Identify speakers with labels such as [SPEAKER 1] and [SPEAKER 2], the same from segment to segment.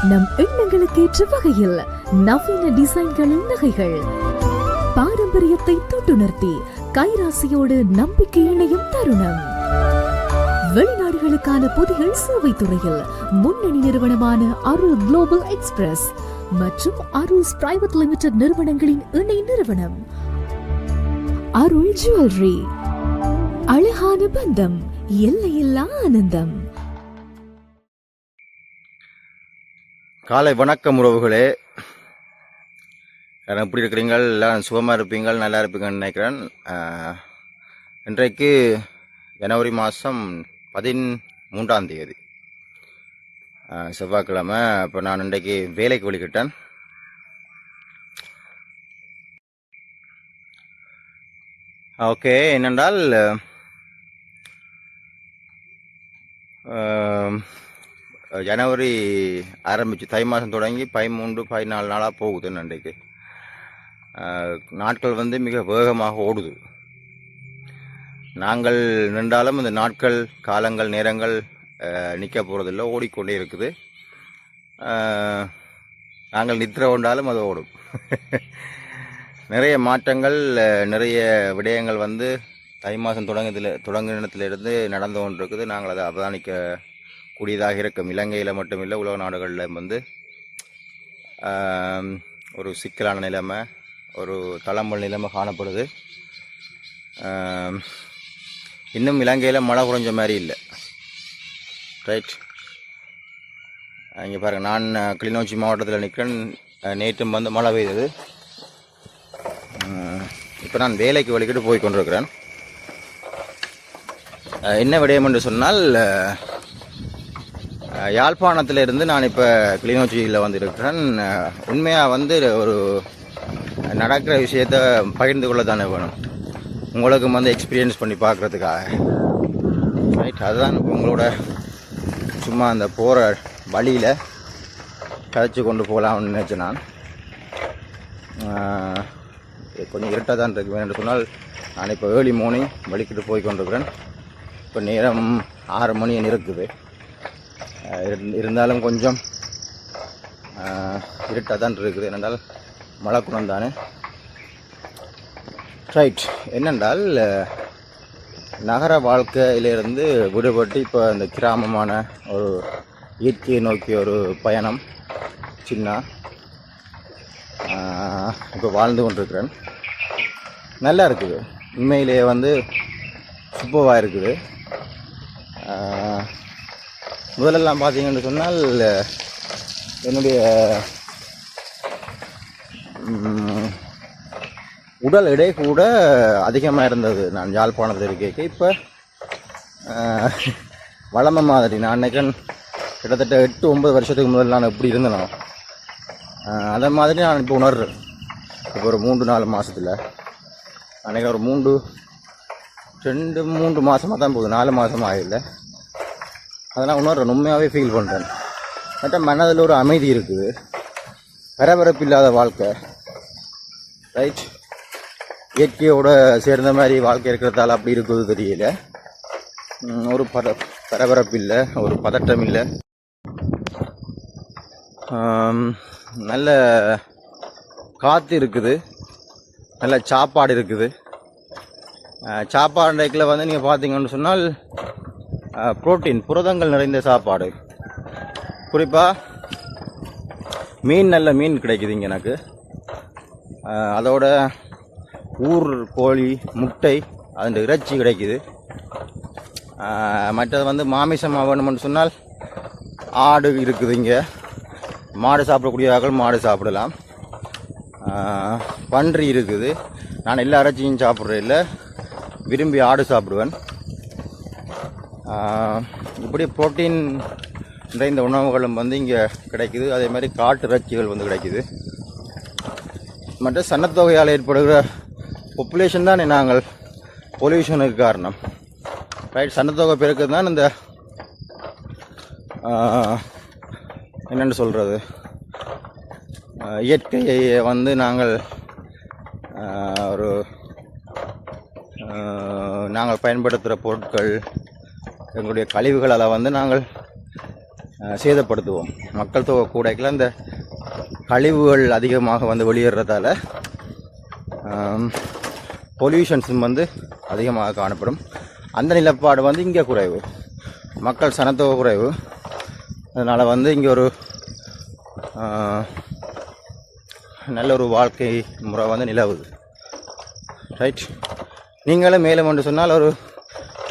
[SPEAKER 1] நம் எண்ணங்களுக்கு ஏற்ற வகையில் நவீன டிசைன்களின் நகைகள், பாரம்பரியத்தை தொட்டுணர்த்தி கைராசியோடு நம்பிக்கை இணையும் தருணம். வெளிநாடுகளுக்கான பொதிகள் சேவை துறையில் முன்னணி நிறுவனமான அருள் குளோபல் எக்ஸ்பிரஸ் மற்றும் அருள் பிரைவேட் லிமிடெட் நிறுவனங்களின் இணை நிறுவனம் அருள் ஜுவல்லரி. அழகான பந்தம், எல்லையில்லா ஆனந்தம்.
[SPEAKER 2] காலை வணக்கம் உறவுகளே, எப்படி இருக்கிறீங்கள்? எல்லாம் சுகமாக இருப்பீங்கள், நல்லா இருப்பீங்கன்னு நினைக்கிறேன். இன்றைக்கு ஜனவரி மாதம் 13 செவ்வாய்க்கிழமை. இப்போ நான் இன்றைக்கு வேலைக்கு வெளிக்கிட்டேன். ஓகே, என்னென்றால் ஜனவரி ஆரம்பித்து தை மாதம் தொடங்கி 13-14 நாளாக போகுது. இன்றைக்கு நாட்கள் மிக வேகமாக ஓடுது. நாங்கள் நின்றாலும் இந்த நாட்கள், காலங்கள், நேரங்கள் நிற்க போகிறதில்ல, ஓடிக்கொண்டே இருக்குது. நாங்கள் நித்திர கொண்டாலும் அது ஓடும். நிறைய மாற்றங்கள், நிறைய விடயங்கள் தை மாதம் தொடங்கினத்திலிருந்து நடந்து கொண்டிருக்குது. நாங்கள் அதை அவதானிக்க கூடியதாக இருக்கும். இலங்கையில் மட்டுமில்லை, உலக நாடுகளில் ஒரு சிக்கலான நிலைமை, ஒரு தளம்பல் நிலைமை காணப்படுது. இன்னும் இலங்கையில் மழை குறைஞ்ச மாதிரி இல்லை. ரைட், இங்கே பாருங்கள், நான் கிளிநொச்சி மாவட்டத்தில் நிற்கிறேன். நேற்றும் மழை பெய்தது. இப்போ நான் வேலைக்கு வலிக்கிட்டு போய் கொண்டிருக்கிறேன். என்ன விடயம் என்று சொன்னால், யாழ்ப்பாணத்திலிருந்து நான் இப்போ கிளிநொச்சியில் இருக்கிறேன். உண்மையாக ஒரு நடக்கிற விஷயத்தை பகிர்ந்து கொள்ள தானே வேணும், உங்களுக்கும் எக்ஸ்பீரியன்ஸ் பண்ணி பார்க்குறதுக்காக. ரைட், அதுதான் இப்போ உங்களோட சும்மா அந்த போகிற வழியில் கதைச்சி கொண்டு போகலாம்னு நினச்சேன். நான் கொஞ்சம் இருட்டாக தான் இருக்கு. வேணும்னு சொன்னால், நான் இப்போ ஏர்லி மார்னிங் வலிக்கிட்டு போய் கொண்டிருக்கிறேன். இப்போ நேரம் 6 மணி இருக்குது. இருந்தாலும் கொஞ்சம் இருட்டாக தான் இருக்குது. என்னென்றால் மழை குணம் தானே. ரைட், என்னென்றால் நகர வாழ்க்கையிலிருந்து விடுபட்டு இப்போ இந்த கிராமமான ஒரு இயற்கையை நோக்கி ஒரு பயணம் சின்ன இப்போ வாழ்ந்து கொண்டிருக்கிறேன். நல்லா இருக்குது, உண்மையிலேயே சூப்பராக இருக்குது. முதலெல்லாம் பார்த்தீங்கன்னு சொன்னால், என்னுடைய உடல் எடை கூட அதிகமாக இருந்தது. நான் யாழ்ப்பாணத்தில் இருக்க இப்போ வளமை மாதிரி. நான் நினைக்கிறேன் கிட்டத்தட்ட 8-9 வருஷத்துக்கு முதல் நான் எப்படி இருந்தேனோ அதை மாதிரி நான் இப்போ உணர்றேன். இப்போ ஒரு 3-4 மாதத்தில் அன்றைக்கி ஒரு 2-3 மாதமாக தான் போகுது, 4 மாதம் ஆகல. அதெல்லாம் உணர்றேன், உண்மையாகவே ஃபீல் பண்ணுறேன். மற்ற மனதில் ஒரு அமைதி இருக்குது, பரபரப்பு இல்லாத வாழ்க்கை. ரைட், இயற்கையோடு சேர்ந்த மாதிரி வாழ்க்கை இருக்கிறதால அப்படி இருக்குது தெரியல. ஒரு பரபரப்பு இல்லை, ஒரு பதட்டம் இல்லை. நல்ல காற்று இருக்குது, நல்ல சாப்பாடு இருக்குது. சாப்பாடு டைக்கில் நீங்கள் பார்த்தீங்கன்னு சொன்னால் புரோட்டீன், புரதங்கள் நிறைந்த சாப்பாடு. குறிப்பாக மீன், நல்ல மீன் கிடைக்குது இங்கே எனக்கு. அதோட ஊர் கோழி, முட்டை, அதன் இறைச்சி கிடைக்குது. மற்றது மாமிசம் வேணும்னு சொன்னால் ஆடு இருக்குது இங்கே. மாடு சாப்பிடக்கூடியவர்கள் மாடு சாப்பிடலாம். பன்றி இருக்குது. நான் எல்லா இறைச்சியும் சாப்பிட்றேன் இல்லை, விரும்பி ஆடு சாப்பிடுவேன். இப்படி புரோட்டீன் நிறைந்த உணவுகளும் இங்கே கிடைக்குது. அதே மாதிரி காட்டு இறைச்சிகள் கிடைக்குது. மற்ற சனத்தொகையால் ஏற்படுகிற பாப்புலேஷன் தானே நாங்கள் பொல்யூஷனுக்கு காரணம். ரைட், சனத்தொகை பெருக்கு தான் இந்த என்னென்னு சொல்கிறது, இயற்கையை நாங்கள் நாங்கள் பயன்படுத்துகிற பொருட்கள், எங்களுடைய கழிவுகளால் நாங்கள் சேதப்படுத்துவோம். மக்கள் தொகை கூடைக்குள்ள இந்த கழிவுகள் அதிகமாக வந்து வெளியேறதால பொல்யூஷன்ஸும் வந்து அதிகமாக காணப்படும். அந்த நிலப்பாடு வந்து இங்கே குறைவு, மக்கள் சனத்தொகை குறைவு. அதனால் வந்து இங்கே ஒரு நல்ல ஒரு வாழ்க்கை முறை வந்து நிலவுது. ரைட், நீங்களும் மேலும் என்று சொன்னால் ஒரு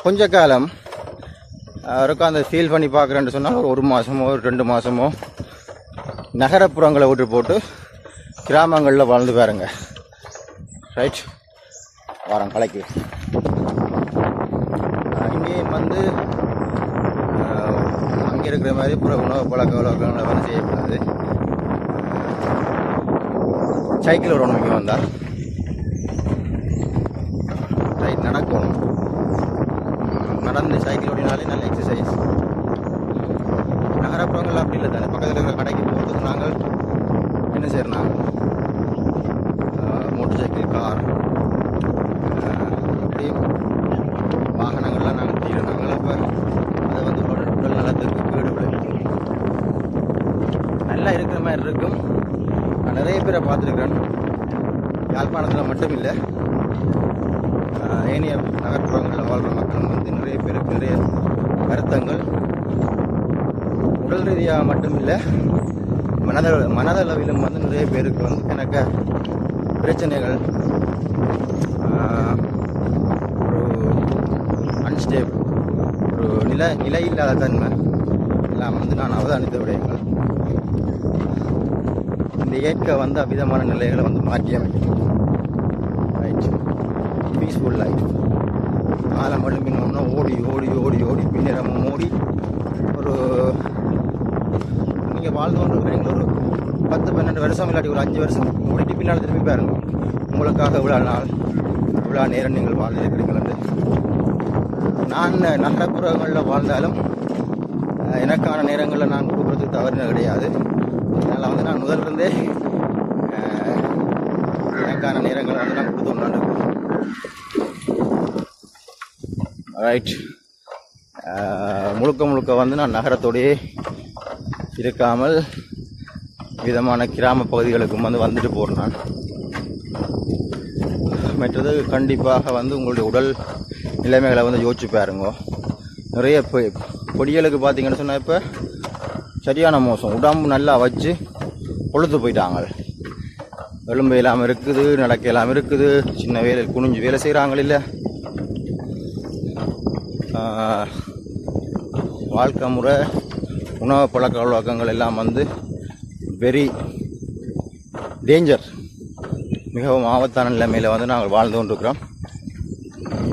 [SPEAKER 2] கொஞ்ச காலம் இருக்கும் அந்த ஃபீல் பண்ணி பார்க்குறேன்னு சொன்னால் ஒரு மாதமோ 2 மாதமோ நகரப்புறங்களை விட்டு போட்டு கிராமங்களில் வாழ்ந்து பாருங்க. ரைட், வாரம் கலைக்கு இங்கேயும் வந்து அங்கே இருக்கிற மாதிரி புற உணவு பழக்க வழக்கங்களை வந்து செய்யக்கூடாது. சைக்கிள் வரணும் இங்கே வந்தால். ரைட், நடக்கணும். நடந்து சைக்கிள் ஓடினாலே நல்ல எக்ஸசைஸ். நகரப்புறங்கள் அப்படி இல்லை தானே, பக்கத்தில் இருக்கிற கடைக்கு போகிறதுக்கு நாங்கள் என்ன செய்யறோம், மோட்டர் சைக்கிள், கார், அப்படி வாகனங்கள்லாம் நாங்கள் தீர்னாங்கள. அப்போ அதை வந்து உடல் நலத்துக்கு கேடு விளைவிக்கும். நல்லா இருக்கிற மாதிரி இருக்கும். நான் நிறைய பேரை பார்த்துருக்கிறேன். யாழ்ப்பாணத்தில் மட்டும் இல்லை, ஏனைய நகர்ப்புறங்களில் வாழ்கிற மக்கள் வந்து நிறைய பேருக்கு நிறைய வருத்தங்கள் உடல் ரீதியாக மட்டும் இல்லை, மனதளவிலும் வந்து நிறைய பேருக்கு வந்து எனக்கு பிரச்சனைகள், ஒரு அன்ஸ்டேபிள், ஒரு நிலை இல்லாத தன்மை எல்லாம் வந்து நான் அவதானித்த விடயங்கள். இந்த இயற்கை வந்து அவ்விதமான நிலைகளை வந்து மாற்றி அமைக்கணும். Right, peaceful life. காலம் மட்டும் ஓடி ஓடி ஓடி ஓடி பின்னரமும் ஓடி ஒரு நீங்கள் வாழ்ந்து கொண்டு இருக்கிறீங்க ஒரு 10-12 வருஷம் இல்லாட்டி ஒரு 5 வருஷம் ஓடிட்டு பின்னால் திரும்பி பாருங்க, உங்களுக்காக இவ்வளோ நாள் இவ்வளோ நேரம் நீங்கள் வாழ்ந்துருக்கிறீங்களே. நான் நகரப்புறங்களில் வாழ்ந்தாலும் எனக்கான நேரங்களில் நான் கொடுக்குறதுக்கு தவறு கிடையாது. அதனால் வந்து நான் முதல்ல எனக்கான நேரங்களை வந்து நான் கொடுத்து கொண்டாண்டு. ரைட், முழுக்க வந்து நான் நகரத்தோடையே இருக்காமல் விதமான கிராம பகுதிகளுக்கும் வந்து வந்துட்டு போகிறேன். நான் மற்றது கண்டிப்பாக வந்து உங்களுடைய உடல் நிலைமைகளை வந்து யோசிச்சு பாருங்க. நிறைய பொடிகளுக்கு பார்த்தீங்கன்னு சொன்னால் இப்போ சரியான மோசம், உடம்பு நல்லா வச்சு பொழுது போயிட்டாங்க. எலும்பு இல்லாமல் இருக்குது, நடக்க இல்லாமல் இருக்குது, சின்ன வேலை குனிஞ்சு வேலை செய்கிறாங்க. இல்லை வாழ்க்கை முறை, உணவு பழக்க வழக்கங்கள் எல்லாம் வந்து வெரி டேஞ்சர், மிகவும் ஆபத்தான நிலைமையில் வந்து நாங்கள் வாழ்ந்து கொண்டிருக்கிறோம்.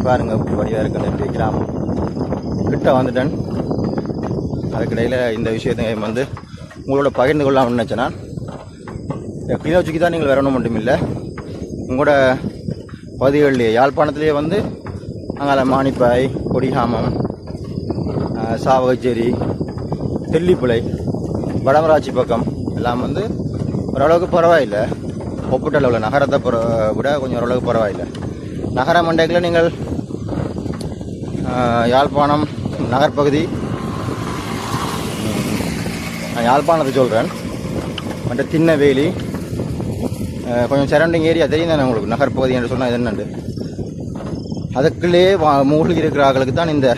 [SPEAKER 2] பாருங்கள் இப்படி வழியாக இருக்கிற என்னுடைய கிராமம் கிட்ட வந்துட்டேன். அதுக்கிடையில் இந்த விஷயத்தை வந்து உங்களோட பகிர்ந்து கொள்ளலாம்னு நினச்சேன். நான் கிளிநொச்சிக்கு தான் நீங்கள் வரணும் மட்டும் இல்லை, உங்களோட பகுதிகளிலேயே யாழ்ப்பாணத்திலேயே வந்து அங்கே மானிப்பாய், கொடிகாமம், சாவகச்சேரி, தெல்லிப்பிளை, வடமராட்சி பக்கம் எல்லாம் வந்து ஓரளவுக்கு பரவாயில்லை. ஒப்பீட்டளவில் நகரத்தை விட கொஞ்சம் ஓரளவுக்கு பரவாயில்லை. நகர மண்டைகளில் நீங்கள் யாழ்ப்பாணம் நகர்பகுதி, நான் யாழ்ப்பாணத்தை சொல்கிறேன், மற்ற திண்ணவேலி, கொஞ்சம் சரௌண்டிங் ஏரியா தெரியும் தானே உங்களுக்கு. நகர்பகுதி என்று சொன்னால் இது என்னண்டு, அதுக்குள்ளே மூழ்கி இருக்கிற ஆட்களுக்கு தான் இந்த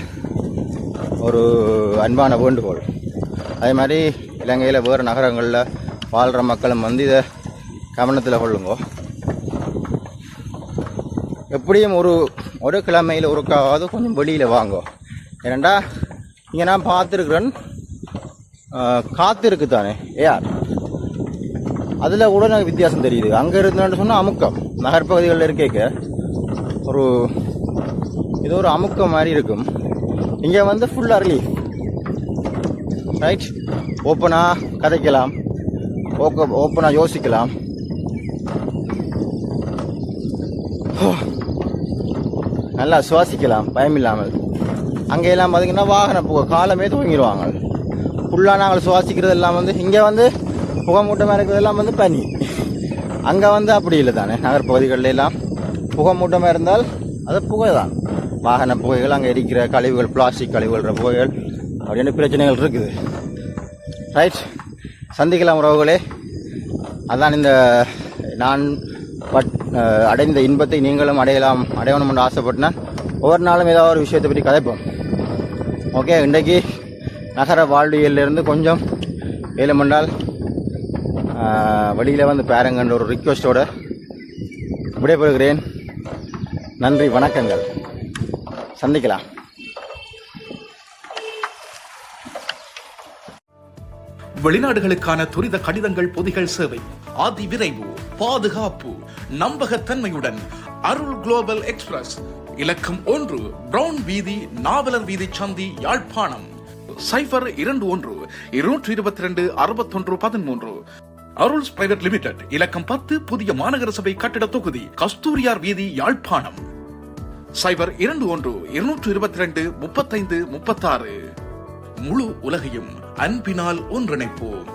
[SPEAKER 2] ஒரு அன்பான வேண்டுகோள். அதே மாதிரி இலங்கையில் வேறு நகரங்களில் வாழ்கிற மக்களும் வந்து இதை கவனத்தில் கொள்ளுங்க. எப்படியும் ஒரு கிழமையில் ஒருக்காவது கொஞ்சம் வெளியில் வாங்க. ஏனண்டா இங்கே நான் பார்த்துருக்குறேன், காற்று இருக்குது தானே ஏஆர், அதில் கூட எனக்கு வித்தியாசம் தெரியுது. அங்கே இருந்தான்னு சொன்னால் அமுக்கம், நகர்பகுதிகளில் இருக்க ஒரு இது ஒரு அமுக்கம் மாதிரி இருக்கும். இங்கே வந்து ஃபுல்லாக ரிலீஃப். ரைட், ஓப்பனாக கதைக்கலாம், ஓப்பனாக யோசிக்கலாம். நல்லா சுவாசிக்கலாம் பயம் இல்லாமல். அங்கெல்லாம் பார்த்திங்கன்னா வாகன புகை காலமே தூங்கிடுவாங்க. ஃபுல்லாக நாங்கள் சுவாசிக்கிறது எல்லாம் வந்து இங்கே வந்து புகை மூட்டமாக இருக்கிறதெல்லாம் வந்து பனி. அங்கே வந்து அப்படி இல்லை தானே, நகர்பகுதிகளில் எல்லாம் புகை மூட்டமாக இருந்தால் அது புகை தான், வாகன புகைகள், அங்கே எரிக்கிற கழிவுகள், பிளாஸ்டிக் கழிவுகள புகைகள் அப்படின்னு பிரச்சனைகள் இருக்குது. ரைட், சந்திக்கலாம் உறவுகளே. அதான் இந்த நான் அடைந்த இன்பத்தை நீங்களும் அடையணும் என்று ஆசைப்பட்டேன். ஒவ்வொரு நாளும் ஏதாவது ஒரு விஷயத்தை பற்றி கதைப்போம். ஓகே, இன்றைக்கு நகர வாழ்வியலிருந்து கொஞ்சம் ஏலமண்டால் வெளியில் வந்து பாருங்கன்ற ஒரு ரிக்வெஸ்டோட விடைபெறுகிறேன். நன்றி, வணக்கங்கள், சந்திக்கலாம்.
[SPEAKER 3] வெளிநாடுகளுக்கான துரித கடிதங்கள் பொதிகள் சேவை, அதி விரைவு, பாதுகாப்பு, நம்பகத்தன்மையுடன் அருள் குளோபல் எக்ஸ்பிரஸ், இலக்கம் 1, பிரவுன் வீதி, நாவலர் வீதி சந்தி, யாழ்ப்பாணம். 0122226113. அருள்ஸ் பிரைவேட் லிமிடெட், இலக்கம் 10, புதிய மாநகர சபை கட்டிட தொகுதி, கஸ்தூரியார் வீதி, யாழ்ப்பாணம். 0212223536. முழு உலகையும் அன்பினால் ஒன்றிணைப்போம்.